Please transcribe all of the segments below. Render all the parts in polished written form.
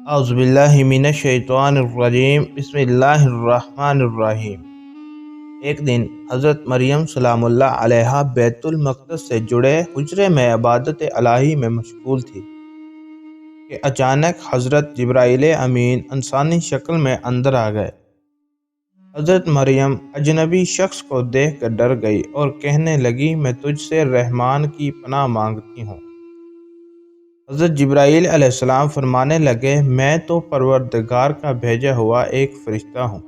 اعوذ باللہ من الشیطان الرجیم بسم اللہ الرحمن الرحیم۔ ایک دن حضرت مریم سلام اللہ علیہا بیت المقدس سے جڑے حجرے میں عبادت الہی میں مشغول تھی کہ اچانک حضرت جبرائیل امین انسانی شکل میں اندر آ گئے۔ حضرت مریم اجنبی شخص کو دیکھ کر ڈر گئی اور کہنے لگی، میں تجھ سے رحمان کی پناہ مانگتی ہوں۔ حضرت جبرائیل علیہ السلام فرمانے لگے، میں تو پروردگار کا بھیجا ہوا ایک فرشتہ ہوں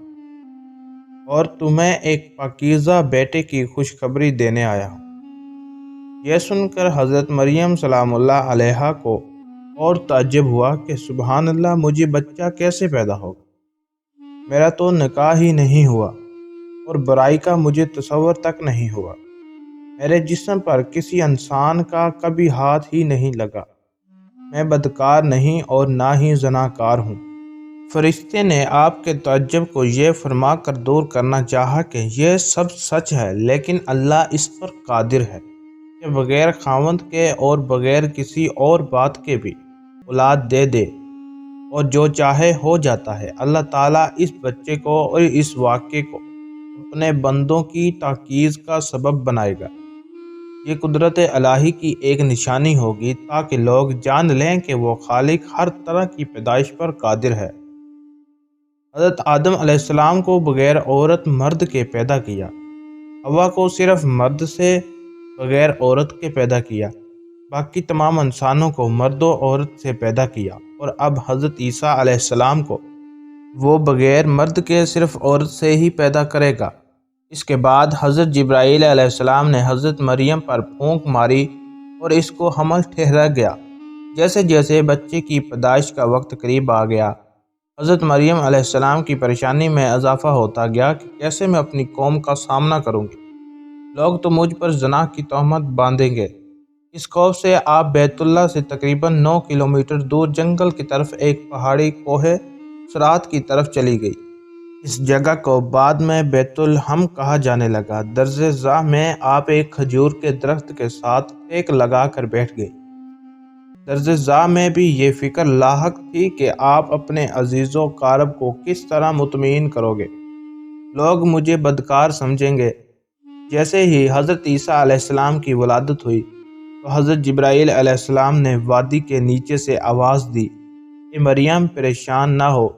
اور تمہیں ایک پاکیزہ بیٹے کی خوشخبری دینے آیا ہوں۔ یہ سن کر حضرت مریم سلام اللہ علیہا کو اور تعجب ہوا کہ سبحان اللہ، مجھے بچہ کیسے پیدا ہوگا؟ میرا تو نکاح ہی نہیں ہوا اور برائی کا مجھے تصور تک نہیں ہوا۔ میرے جسم پر کسی انسان کا کبھی ہاتھ ہی نہیں لگا۔ میں بدکار نہیں اور نہ ہی زناکار ہوں۔ فرشتے نے آپ کے تعجب کو یہ فرما کر دور کرنا چاہا کہ یہ سب سچ ہے، لیکن اللہ اس پر قادر ہے کہ بغیر خاوند کے اور بغیر کسی اور بات کے بھی اولاد دے دے، اور جو چاہے ہو جاتا ہے۔ اللہ تعالیٰ اس بچے کو اور اس واقعے کو اپنے بندوں کی تاکیز کا سبب بنائے گا۔ یہ قدرت الہی کی ایک نشانی ہوگی تاکہ لوگ جان لیں کہ وہ خالق ہر طرح کی پیدائش پر قادر ہے۔ حضرت آدم علیہ السلام کو بغیر عورت مرد کے پیدا کیا، حوا کو صرف مرد سے بغیر عورت کے پیدا کیا، باقی تمام انسانوں کو مرد و عورت سے پیدا کیا، اور اب حضرت عیسیٰ علیہ السلام کو وہ بغیر مرد کے صرف عورت سے ہی پیدا کرے گا۔ اس کے بعد حضرت جبرائیل علیہ السلام نے حضرت مریم پر پھونک ماری اور اس کو حمل ٹھہرا گیا۔ جیسے جیسے بچے کی پیدائش کا وقت قریب آ گیا، حضرت مریم علیہ السلام کی پریشانی میں اضافہ ہوتا گیا کہ کیسے میں اپنی قوم کا سامنا کروں گی، لوگ تو مجھ پر زنا کی تہمت باندھیں گے۔ اس خوف سے آپ بیت اللہ سے تقریباً 9 کلومیٹر دور جنگل کی طرف ایک پہاڑی کوہ صرات کی طرف چلی گئی۔ اس جگہ کو بعد میں بیت الحم کہا جانے لگا۔ درز ذا میں آپ ایک کھجور کے درخت کے ساتھ ٹیک لگا کر بیٹھ گئی۔ درز ذا میں بھی یہ فکر لاحق تھی کہ آپ اپنے عزیز و قارب کو کس طرح مطمئن کرو گے۔ لوگ مجھے بدکار سمجھیں گے۔ جیسے ہی حضرت عیسیٰ علیہ السلام کی ولادت ہوئی تو حضرت جبرائیل علیہ السلام نے وادی کے نیچے سے آواز دی، اے مریم پریشان نہ ہو،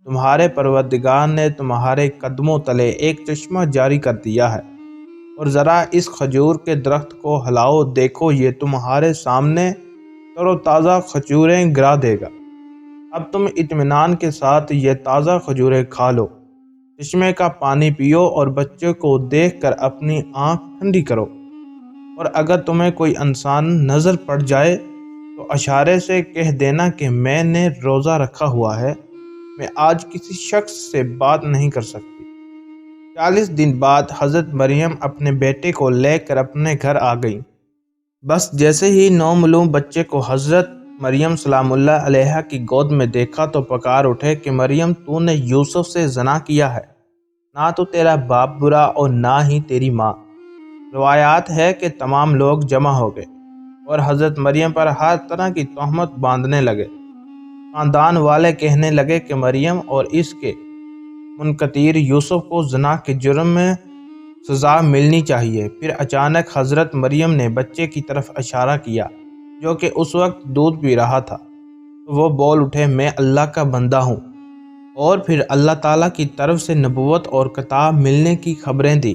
تمہارے پروردگار نے تمہارے قدموں تلے ایک چشمہ جاری کر دیا ہے، اور ذرا اس کھجور کے درخت کو ہلاؤ، دیکھو یہ تمہارے سامنے تر و تازہ کھجوریں گرا دے گا۔ اب تم اطمینان کے ساتھ یہ تازہ کھجوریں کھا لو، چشمے کا پانی پیو اور بچے کو دیکھ کر اپنی آنکھ ٹھنڈی کرو، اور اگر تمہیں کوئی انسان نظر پڑ جائے تو اشارے سے کہہ دینا کہ میں نے روزہ رکھا ہوا ہے، میں آج کسی شخص سے بات نہیں کر سکتی۔ 40 دن بعد حضرت مریم اپنے بیٹے کو لے کر اپنے گھر آ گئیں۔ بس جیسے ہی 9 ملوم بچے کو حضرت مریم سلام اللہ علیہا کی گود میں دیکھا تو پکار اٹھے کہ مریم، تو نے یوسف سے زنا کیا ہے، نہ تو تیرا باپ برا اور نہ ہی تیری ماں۔ روایات ہے کہ تمام لوگ جمع ہو گئے اور حضرت مریم پر ہر طرح کی تہمت باندھنے لگے۔ خاندان والے کہنے لگے کہ مریم اور اس کے منکتیر یوسف کو زنا کے جرم میں سزا ملنی چاہیے۔ پھر اچانک حضرت مریم نے بچے کی طرف اشارہ کیا جو کہ اس وقت دودھ پی رہا تھا، تو وہ بول اٹھے، میں اللہ کا بندہ ہوں، اور پھر اللہ تعالیٰ کی طرف سے نبوت اور کتاب ملنے کی خبریں دی۔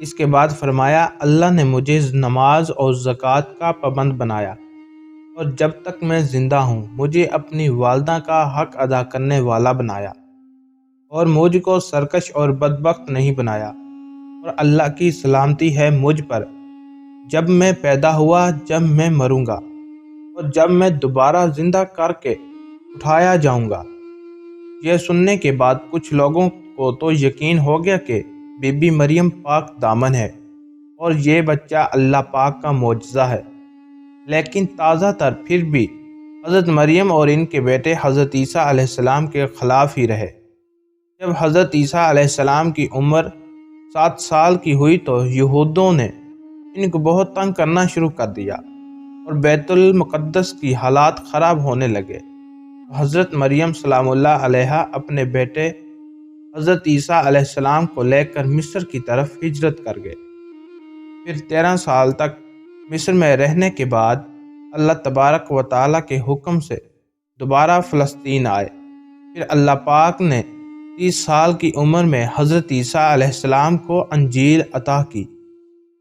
اس کے بعد فرمایا، اللہ نے مجھے نماز اور زکوٰۃ کا پابند بنایا، اور جب تک میں زندہ ہوں مجھے اپنی والدہ کا حق ادا کرنے والا بنایا، اور مجھ کو سرکش اور بدبخت نہیں بنایا، اور اللہ کی سلامتی ہے مجھ پر، جب میں پیدا ہوا، جب میں مروں گا، اور جب میں دوبارہ زندہ کر کے اٹھایا جاؤں گا۔ یہ سننے کے بعد کچھ لوگوں کو تو یقین ہو گیا کہ بی بی مریم پاک دامن ہے اور یہ بچہ اللہ پاک کا معجزہ ہے، لیکن تازہ تر پھر بھی حضرت مریم اور ان کے بیٹے حضرت عیسیٰ علیہ السلام کے خلاف ہی رہے۔ جب حضرت عیسیٰ علیہ السلام کی عمر 7 سال کی ہوئی تو یہودوں نے ان کو بہت تنگ کرنا شروع کر دیا اور بیت المقدس کی حالات خراب ہونے لگے۔ حضرت مریم سلام اللہ علیہا اپنے بیٹے حضرت عیسیٰ علیہ السلام کو لے کر مصر کی طرف ہجرت کر گئے۔ پھر 13 سال تک مصر میں رہنے کے بعد اللہ تبارک و تعالیٰ کے حکم سے دوبارہ فلسطین آئے۔ پھر اللہ پاک نے 30 سال کی عمر میں حضرت عیسیٰ علیہ السلام کو انجیل عطا کی۔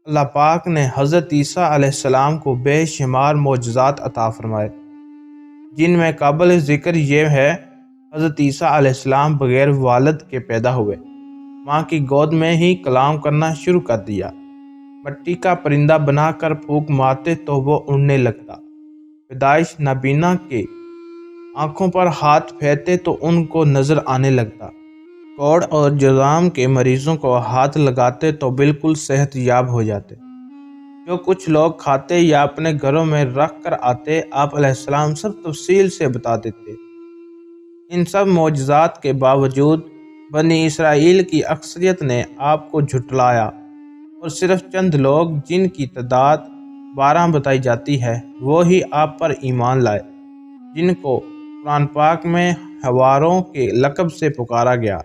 اللہ پاک نے حضرت عیسیٰ علیہ السلام کو بے شمار معجزات عطا فرمائے، جن میں قابل ذکر یہ ہے حضرت عیسیٰ علیہ السلام بغیر والد کے پیدا ہوئے، ماں کی گود میں ہی کلام کرنا شروع کر دیا، مٹی کا پرندہ بنا کر پھونک مارتے تو وہ اڑنے لگتا، پیدائش نابینا کے آنکھوں پر ہاتھ پھیرتے تو ان کو نظر آنے لگتا، کوڑ اور جذام کے مریضوں کو ہاتھ لگاتے تو بالکل صحت یاب ہو جاتے، جو کچھ لوگ کھاتے یا اپنے گھروں میں رکھ کر آتے آپ علیہ السلام سب تفصیل سے بتا دیتے۔ ان سب معجزات کے باوجود بنی اسرائیل کی اکثریت نے آپ کو جھٹلایا، اور صرف چند لوگ جن کی تعداد 12 بتائی جاتی ہے وہ ہی آپ پر ایمان لائے، جن کو قرآن پاک میں حواروں کے لقب سے پکارا گیا۔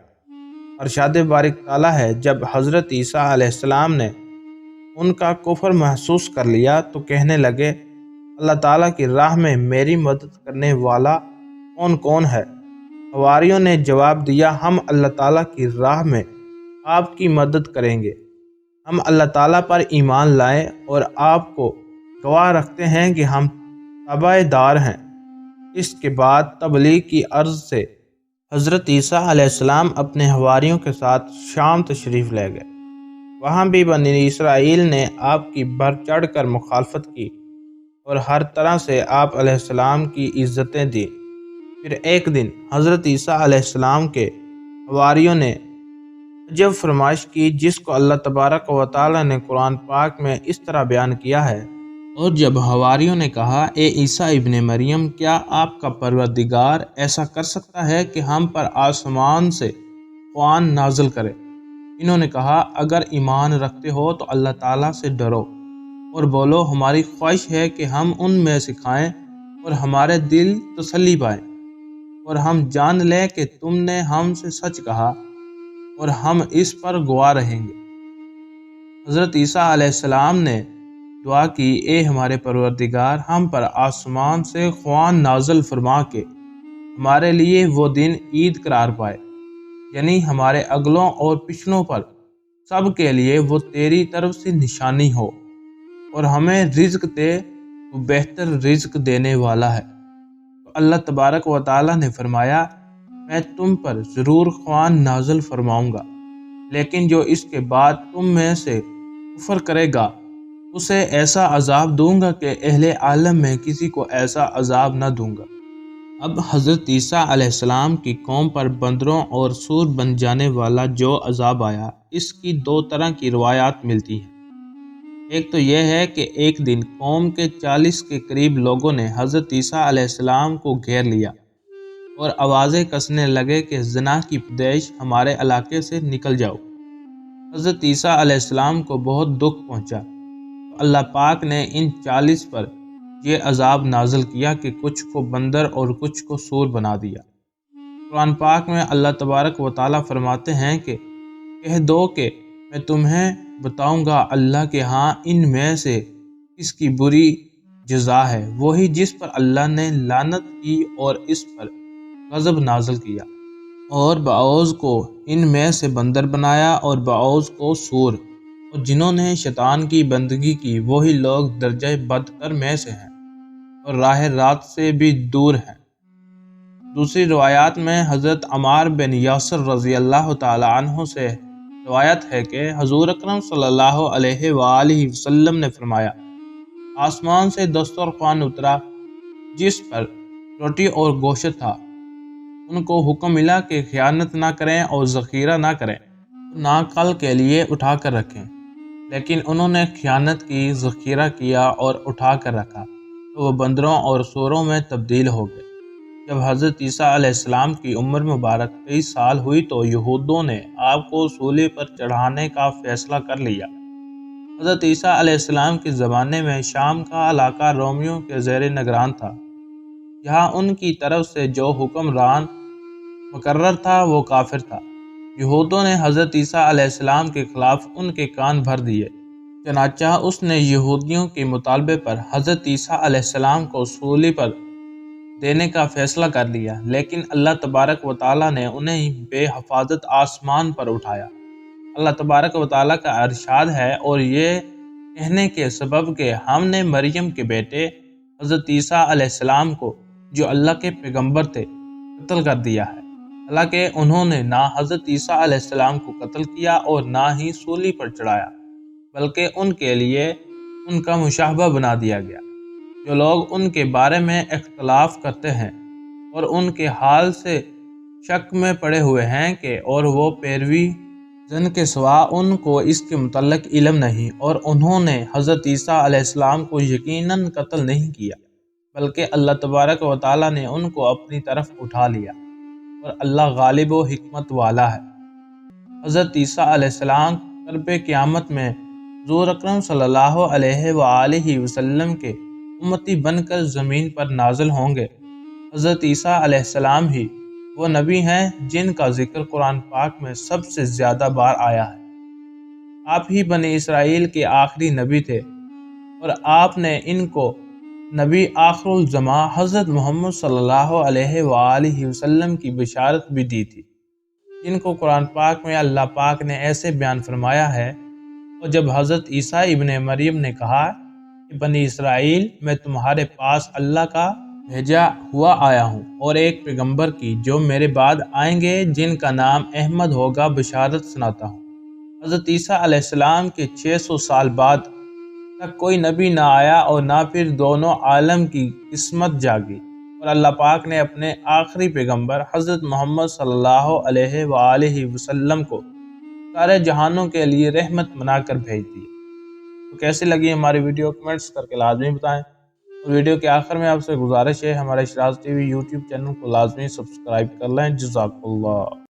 ارشاد بارک تعالیٰ ہے، جب حضرت عیسیٰ علیہ السلام نے ان کا کفر محسوس کر لیا تو کہنے لگے، اللہ تعالیٰ کی راہ میں میری مدد کرنے والا کون کون ہے؟ حواریوں نے جواب دیا، ہم اللہ تعالیٰ کی راہ میں آپ کی مدد کریں گے، ہم اللہ تعالیٰ پر ایمان لائے اور آپ کو گواہ رکھتے ہیں کہ ہم تابع دار ہیں۔ اس کے بعد تبلیغ کی عرض سے حضرت عیسیٰ علیہ السلام اپنے حواریوں کے ساتھ شام تشریف لے گئے۔ وہاں بھی بنی اسرائیل نے آپ کی بڑھ چڑھ کر مخالفت کی اور ہر طرح سے آپ علیہ السلام کی عزتیں دی۔ پھر ایک دن حضرت عیسیٰ علیہ السلام کے حواریوں نے عجب فرمائش کی، جس کو اللہ تبارک و تعالیٰ نے قرآن پاک میں اس طرح بیان کیا ہے، اور جب حواریوں نے کہا، اے عیسیٰ ابن مریم، کیا آپ کا پروردگار ایسا کر سکتا ہے کہ ہم پر آسمان سے قرآن نازل کرے؟ انہوں نے کہا، اگر ایمان رکھتے ہو تو اللہ تعالیٰ سے ڈرو اور بولو، ہماری خواہش ہے کہ ہم ان میں سکھائیں اور ہمارے دل تسلی پائیں، اور ہم جان لیں کہ تم نے ہم سے سچ کہا اور ہم اس پر گواہ رہیں گے۔ حضرت عیسیٰ علیہ السلام نے دعا کی، اے ہمارے پروردگار، ہم پر آسمان سے قرآن نازل فرما کے ہمارے لیے وہ دن عید قرار پائے، یعنی ہمارے اگلوں اور پچھلوں پر سب کے لیے وہ تیری طرف سے نشانی ہو، اور ہمیں رزق دے، تو بہتر رزق دینے والا ہے۔ تو اللہ تبارک و تعالیٰ نے فرمایا، میں تم پر ضرور قرآن نازل فرماؤں گا، لیکن جو اس کے بعد تم میں سے کفر کرے گا اسے ایسا عذاب دوں گا کہ اہل عالم میں کسی کو ایسا عذاب نہ دوں گا۔ اب حضرت عیسیٰ علیہ السلام کی قوم پر بندروں اور سور بن جانے والا جو عذاب آیا، اس کی 2 طرح کی روایات ملتی ہیں۔ ایک تو یہ ہے کہ ایک دن قوم کے 40 کے قریب لوگوں نے حضرت عیسیٰ علیہ السلام کو گھیر لیا اور آوازیں کسنے لگے کہ زنا کی پیدائش ہمارے علاقے سے نکل جاؤ۔ حضرت عیسیٰ علیہ السلام کو بہت دکھ پہنچا، تو اللہ پاک نے ان 40 پر یہ عذاب نازل کیا کہ کچھ کو بندر اور کچھ کو سور بنا دیا۔ قرآن پاک میں اللہ تبارک و تعالیٰ فرماتے ہیں کہ کہہ دو کہ میں تمہیں بتاؤں گا اللہ کے ہاں ان میں سے کس کی بری جزا ہے، وہی جس پر اللہ نے لعنت کی اور اس پر غضب نازل کیا، اور بعوض کو ان میں سے بندر بنایا اور بعوض کو سور، اور جنہوں نے شیطان کی بندگی کی وہی لوگ درجہ بدتر میں سے ہیں اور راہ رات سے بھی دور ہیں۔ دوسری روایات میں حضرت عمار بن یاسر رضی اللہ تعالی عنہ سے روایت ہے کہ حضور اکرم صلی اللہ علیہ وآلہ وسلم نے فرمایا، آسمان سے دسترخوان اترا جس پر روٹی اور گوشت تھا، ان کو حکم ملا کہ خیانت نہ کریں اور ذخیرہ نہ کریں، نہ کل کے لیے اٹھا کر رکھیں، لیکن انہوں نے خیانت کی، ذخیرہ کیا اور اٹھا کر رکھا، تو وہ بندروں اور سوروں میں تبدیل ہو گئے۔ جب حضرت عیسیٰ علیہ السلام کی عمر مبارک 23 سال ہوئی تو یہودوں نے آپ کو صلیب پر چڑھانے کا فیصلہ کر لیا۔ حضرت عیسیٰ علیہ السلام کے زمانے میں شام کا علاقہ رومیوں کے زیر نگران تھا، یہاں ان کی طرف سے جو حکمران مقرر تھا وہ کافر تھا۔ یہودوں نے حضرت عیسیٰ علیہ السلام کے خلاف ان کے کان بھر دیے، چنانچہ اس نے یہودیوں کے مطالبے پر حضرت عیسیٰ علیہ السلام کو صلیب پر دینے کا فیصلہ کر لیا، لیکن اللہ تبارک و تعالیٰ نے انہیں بے حفاظت آسمان پر اٹھایا۔ اللہ تبارک و تعالیٰ کا ارشاد ہے، اور یہ کہنے کے سبب کہ ہم نے مریم کے بیٹے حضرت عیسیٰ علیہ السلام کو، جو اللہ کے پیغمبر تھے، قتل کر دیا ہے، حالانکہ انہوں نے نہ حضرت عیسیٰ علیہ السلام کو قتل کیا اور نہ ہی صلیب پر چڑھایا، بلکہ ان کے لیے ان کا مشابہ بنا دیا گیا۔ جو لوگ ان کے بارے میں اختلاف کرتے ہیں اور ان کے حال سے شک میں پڑے ہوئے ہیں کہ اور وہ پیروی زن کے سوا ان کو اس کے متعلق علم نہیں، اور انہوں نے حضرت عیسیٰ علیہ السلام کو یقیناً قتل نہیں کیا، بلکہ اللہ تبارک و تعالیٰ نے ان کو اپنی طرف اٹھا لیا، اور اللہ غالب و حکمت والا ہے۔ حضرت عیسیٰ علیہ السلام قرب قیامت میں حضور اکرم صلی اللہ علیہ وآلہ وسلم کے امتی بن کر زمین پر نازل ہوں گے۔ حضرت عیسیٰ علیہ السلام ہی وہ نبی ہیں جن کا ذکر قرآن پاک میں سب سے زیادہ بار آیا ہے۔ آپ ہی بنی اسرائیل کے آخری نبی تھے، اور آپ نے ان کو نبی آخر الزماں حضرت محمد صلی اللہ علیہ وآلہ وسلم کی بشارت بھی دی تھی، جن کو قرآن پاک میں اللہ پاک نے ایسے بیان فرمایا ہے۔ اور جب حضرت عیسیٰ ابن مریم نے کہا کہ بنی اسرائیل، میں تمہارے پاس اللہ کا بھیجا ہوا آیا ہوں اور ایک پیغمبر کی جو میرے بعد آئیں گے جن کا نام احمد ہوگا، بشارت سناتا ہوں۔ حضرت عیسیٰ علیہ السلام کے 600 سال بعد تک کوئی نبی نہ آیا، اور نہ پھر دونوں عالم کی قسمت جاگی، اور اللہ پاک نے اپنے آخری پیغمبر حضرت محمد صلی اللہ علیہ وآلہ وسلم کو سارے جہانوں کے لیے رحمت بنا کر بھیج دی۔ تو کیسی لگی ہماری ویڈیو، کمنٹس کر کے لازمی بتائیں، اور ویڈیو کے آخر میں آپ سے گزارش ہے ہمارے Shiraz T V YouTube channel کو لازمی سبسکرائب کر لیں۔ جزاک اللہ۔